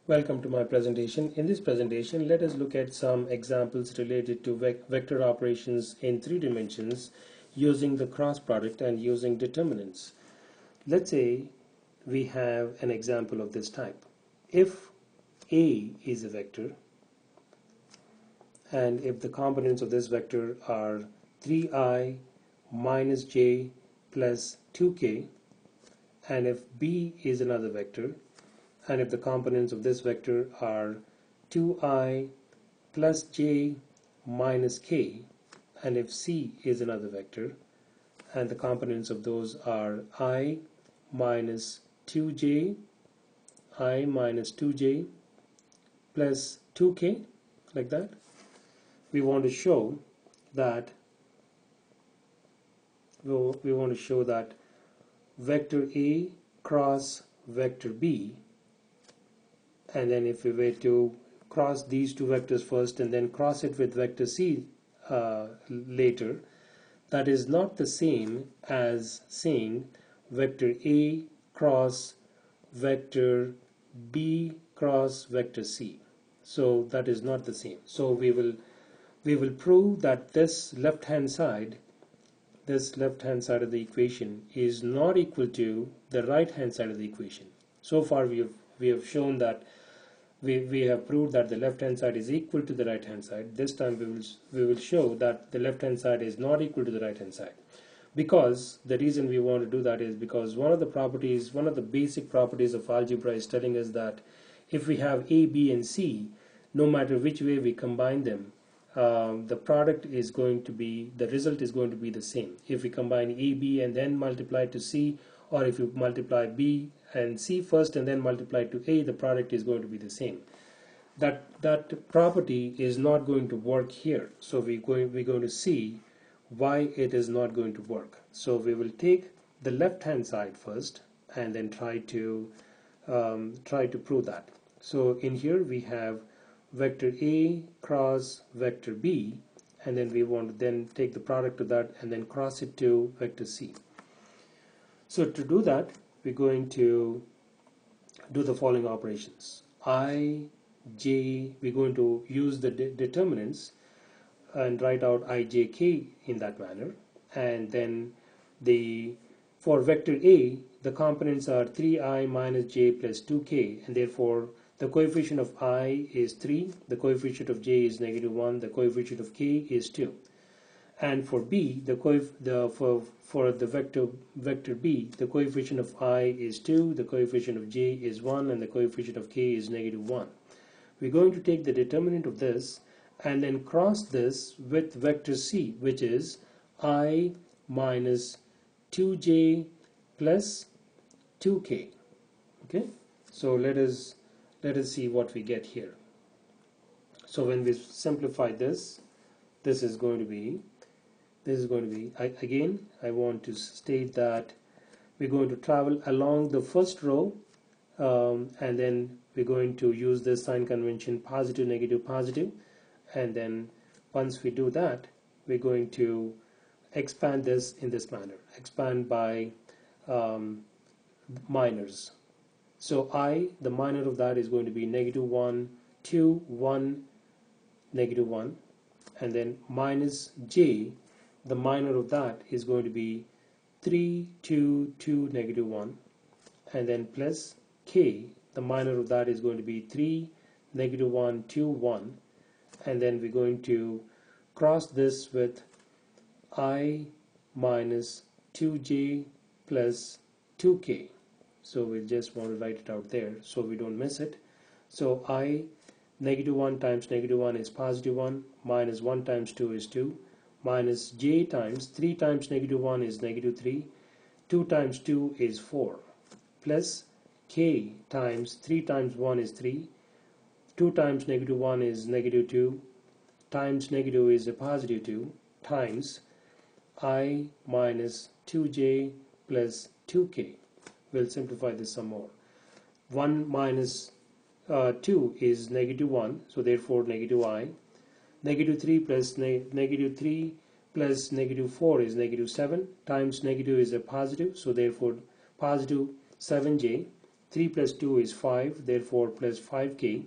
Welcome to my presentation. In this presentation, let us look at some examples related to vector operations in 3 dimensions using the cross product and using determinants. Let's say we have an example of this type. If A is a vector and if the components of this vector are 3i minus j plus 2k, and if B is another vector, and if the components of this vector are 2i plus j minus k, and if C is another vector and the components of those are i minus 2j plus 2k, like that, we want to show that vector A cross vector B, and then if we were to cross these two vectors first and then cross it with vector C later, that is not the same as saying vector A cross vector B cross vector C. So that is not the same. So we will prove that this left hand side of the equation is not equal to the right hand side of the equation. So far we have shown that we have proved that the left hand side is equal to the right hand side. This time we will show that the left hand side is not equal to the right hand side, because the reason we want to do that is because one of the basic properties of algebra is telling us that if we have A, B and C, no matter which way we combine them, the result is going to be the same. If we combine A, B and then multiply to C, or if you multiply B and C first and then multiply to A, the product is going to be the same. That property is not going to work here. So we're going to see why it is not going to work. So we will take the left hand side first and then try to prove that. So in here we have vector A cross vector B, and then we want to then take the product of that and then cross it to vector C. So to do that, we're going to do the following operations. We're going to use the determinants and write out I, J, K in that manner. And then for vector A, the components are 3i minus j plus 2k, and therefore the coefficient of I is 3, the coefficient of j is -1, the coefficient of k is 2. And for B, for the vector B, the coefficient of I is 2, the coefficient of j is 1, and the coefficient of k is -1. We're going to take the determinant of this and then cross this with vector C, which is I minus 2j plus 2k. Okay, so let us see what we get here. So when we simplify this, this is going to be again, I want to state that we're going to travel along the first row, and then we're going to use this sign convention positive, negative, positive, and then once we do that, we're going to expand this in this manner, expand by minors. So the minor of that is going to be -1, 2, 1, -1, and then minus j, the minor of that is going to be 3, 2, 2, -1, and then plus k, the minor of that is going to be 3, -1, 2, 1, and then we're going to cross this with I minus 2j plus 2k. So we just want to write it out there so we don't miss it. So I, -1 times -1 is +1, minus 1 times 2 is 2, minus j times 3 times -1 is -3, 2 times 2 is 4, plus k times 3 times 1 is 3, 2 times -1 is -2, times negative is a +2, times I minus 2j plus 2k. We'll simplify this some more. 1 minus 2 is -1, so therefore -I. -3 plus -3 plus -4 is -7, times negative is a positive, so therefore positive 7j, 3 plus 2 is 5, therefore plus 5k,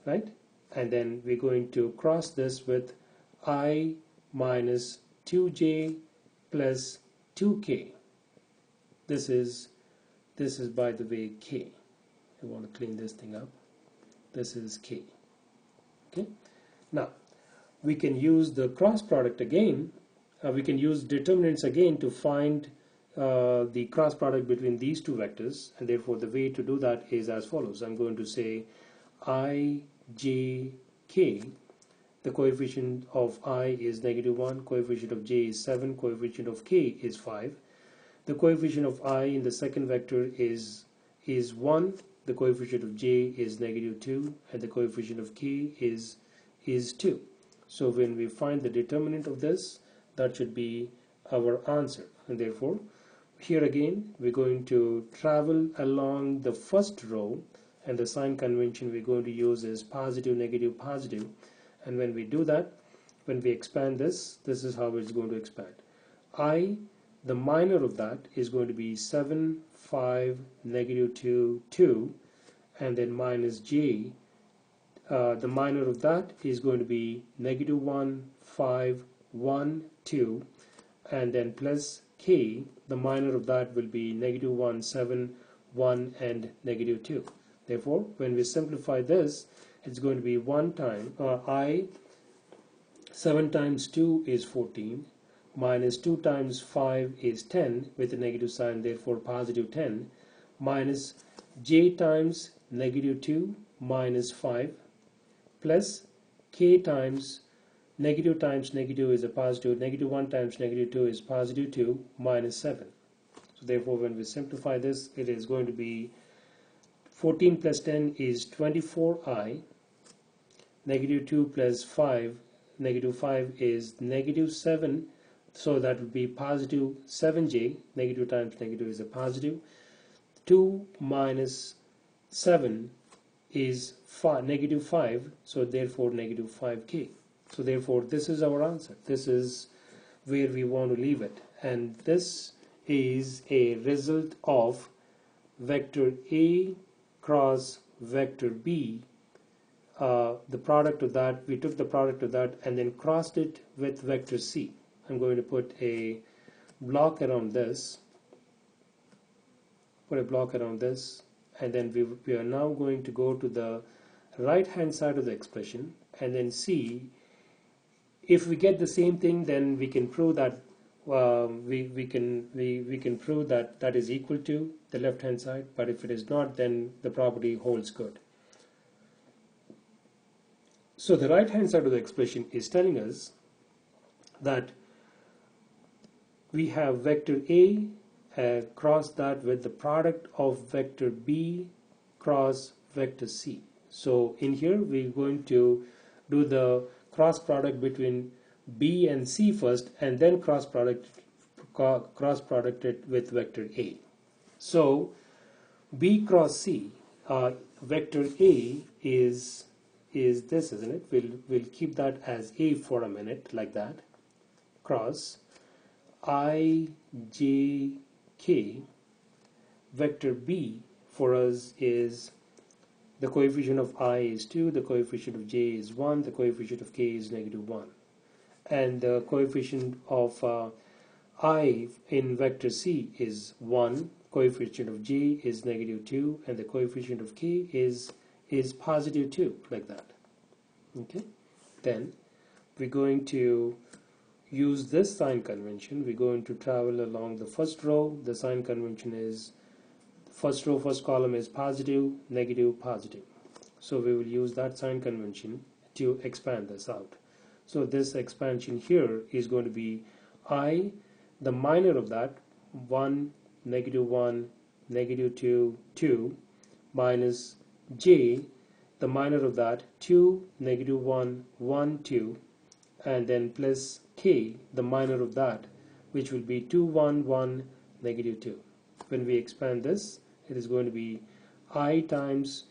right? And then we're going to cross this with I minus 2j plus 2k. This is by the way k. I want to clean this thing up. This is k. Okay. Now we can use the cross product again. We can use determinants again to find the cross product between these two vectors, and therefore the way to do that is as follows. I'm going to say I, j, k. The coefficient of I is -1, coefficient of j is 7, coefficient of k is 5. The coefficient of I in the second vector is 1, the coefficient of j is -2, and the coefficient of k is 2. So when we find the determinant of this, that should be our answer. And therefore, here again, we're going to travel along the first row, and the sign convention we're going to use is positive, negative, positive. And when we do that, when we expand this, this is how it's going to expand. I, the minor of that, is going to be 7, 5, -2, 2, and then minus j. The minor of that is going to be -1, 5, 1, 2, and then plus k. The minor of that will be -1, 7, 1, and -2. Therefore, when we simplify this, it's going to be 1 time I, 7 times 2 is 14, minus 2 times 5 is 10 with a negative sign, therefore positive 10, minus j times -2 minus 5, plus k times negative is a positive, -1 times -2 is positive 2, minus 7. So therefore when we simplify this, it is going to be 14 plus 10 is 24i, -2 plus 5, -5 is -7, so that would be positive 7j, negative times negative is a positive, 2 minus 7 is -5, so therefore -5k. So therefore this is our answer. This is where we want to leave it, and this is a result of vector A cross vector B. The product of that, we took the product of that and then crossed it with vector C. I'm going to put a block around this, and then we are now going to go to the right hand side of the expression and then see if we get the same thing. Then we can prove that we can prove that that is equal to the left hand side, but if it is not, then the property holds good. So the right hand side of the expression is telling us that we have vector A cross that with the product of vector B cross vector C. So in here we're going to do the cross product between B and C first, and then cross product it with vector A. So B cross C, vector A is this, isn't it? We'll keep that as A for a minute, like that. Cross I, J, K. Vector B for us is the coefficient of I is 2, the coefficient of J is 1, the coefficient of K is -1. And the coefficient of I in vector C is 1, coefficient of J is -2, and the coefficient of K is +2, like that. Okay, then we're going to use this sign convention. We're going to travel along the first row. The sign convention is first row, first column is positive, negative, positive. So we will use that sign convention to expand this out. So this expansion here is going to be I, the minor of that, 1, -1, -2, 2, minus J, the minor of that, 2, -1, 1, 2, and then plus K, the minor of that, which will be 2, 1, 1, -2. When we expand this, it is going to be I times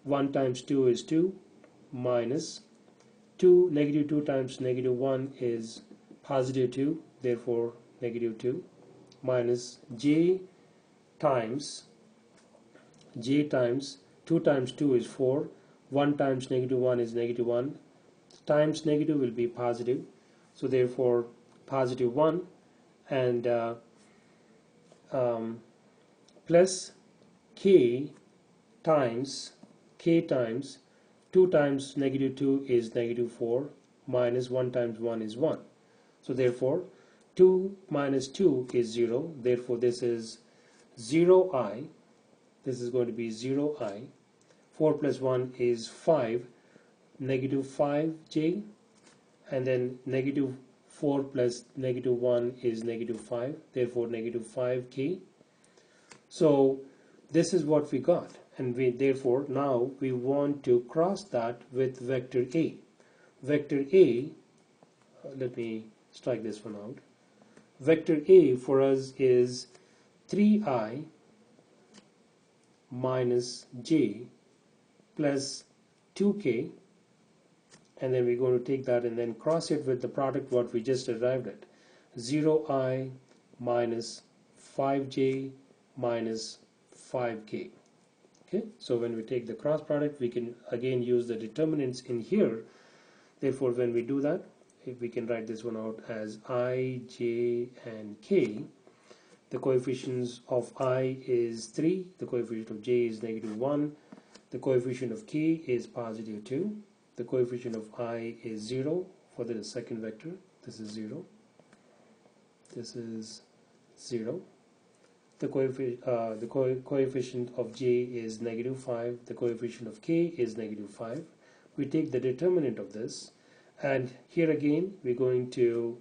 1 times 2 is 2, minus 2, -2 times -1 is +2, therefore -2, minus J times j times 2 times 2 is 4, 1 times negative 1 is negative 1, times negative will be positive, so therefore positive 1, and plus k times 2 times negative 2 is negative 4, minus 1 times 1 is 1. So therefore 2 minus 2 is 0, therefore this is 0i, this is going to be 0i, 4 plus 1 is 5, negative 5j, and then negative 4 plus negative 1 is negative 5, therefore negative 5k. So this is what we got, and therefore now we want to cross that with vector A. Vector A, let me strike this one out. Vector A for us is 3i minus j plus 2k, and then we're going to take that and then cross it with the product what we just arrived at, 0i minus 5j minus 5k. Okay, so when we take the cross product, we can again use the determinants in here. Therefore when we do that, if we can write this one out as I, j and k. The coefficients of I is 3, the coefficient of j is negative 1, the coefficient of k is positive 2, the coefficient of I is 0 for the second vector, this is 0, this is 0. The coefficient of j is negative 5, the coefficient of k is negative 5. We take the determinant of this, and here again we're going to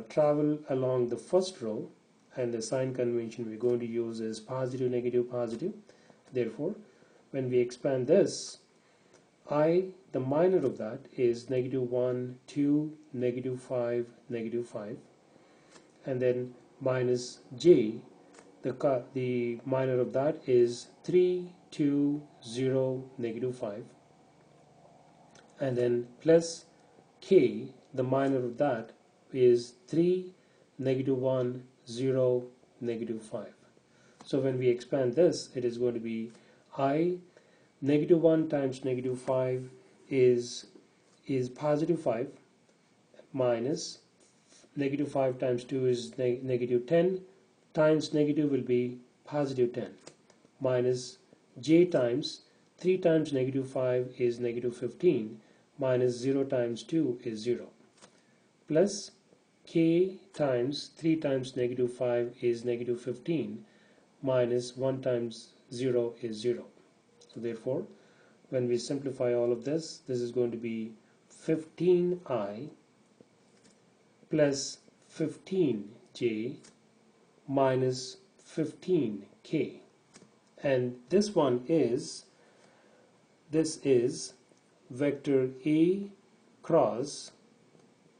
travel along the first row, and the sign convention we're going to use is positive, negative, positive. Therefore when we expand this, I, the minor of that is negative 1, 2, negative 5, negative 5, and then minus j, the minor of that is 3, 2, 0, negative 5, and then plus k, the minor of that is 3, negative 1, 0, negative 5. So when we expand this, it is going to be I, negative 1 times negative 5 is positive 5, minus negative 5 times 2 is negative 10, times negative will be positive 10, minus j times 3 times negative 5 is negative 15, minus 0 times 2 is 0, plus k times 3 times negative 5 is negative 15, minus 1 times 0 is 0. So therefore when we simplify all of this, this is going to be 15i plus 15j minus 15k, and this is vector A cross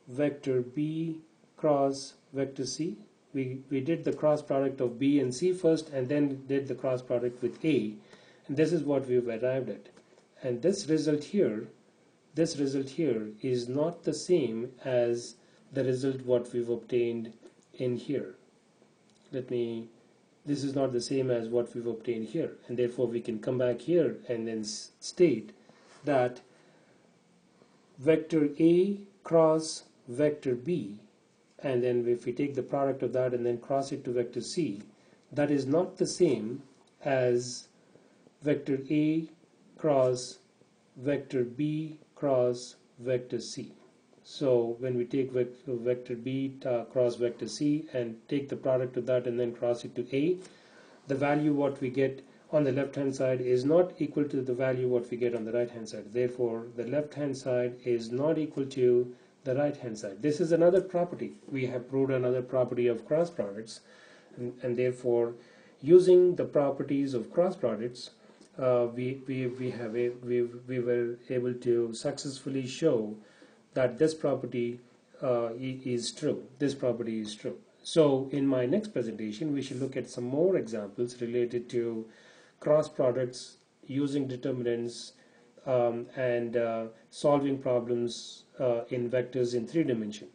vector B cross vector C. We did the cross product of B and C first, and then did the cross product with A, and this is what we've arrived at. And this result here is not the same as the result what we've obtained in here. This is not the same as what we've obtained here, and therefore we can come back here and then state that vector A cross vector B, and then if we take the product of that and then cross it to vector C, that is not the same as vector A cross vector B cross vector C. So when we take vector B cross vector C and take the product of that and then cross it to A, the value what we get on the left hand side is not equal to the value what we get on the right hand side. Therefore the left hand side is not equal to the right hand side. This is another property. We have proved another property of cross products, and therefore using the properties of cross products, we were able to successfully show that this property is true. This property is true. So in my next presentation, we should look at some more examples related to cross products using determinants and solving problems in vectors in 3 dimensions.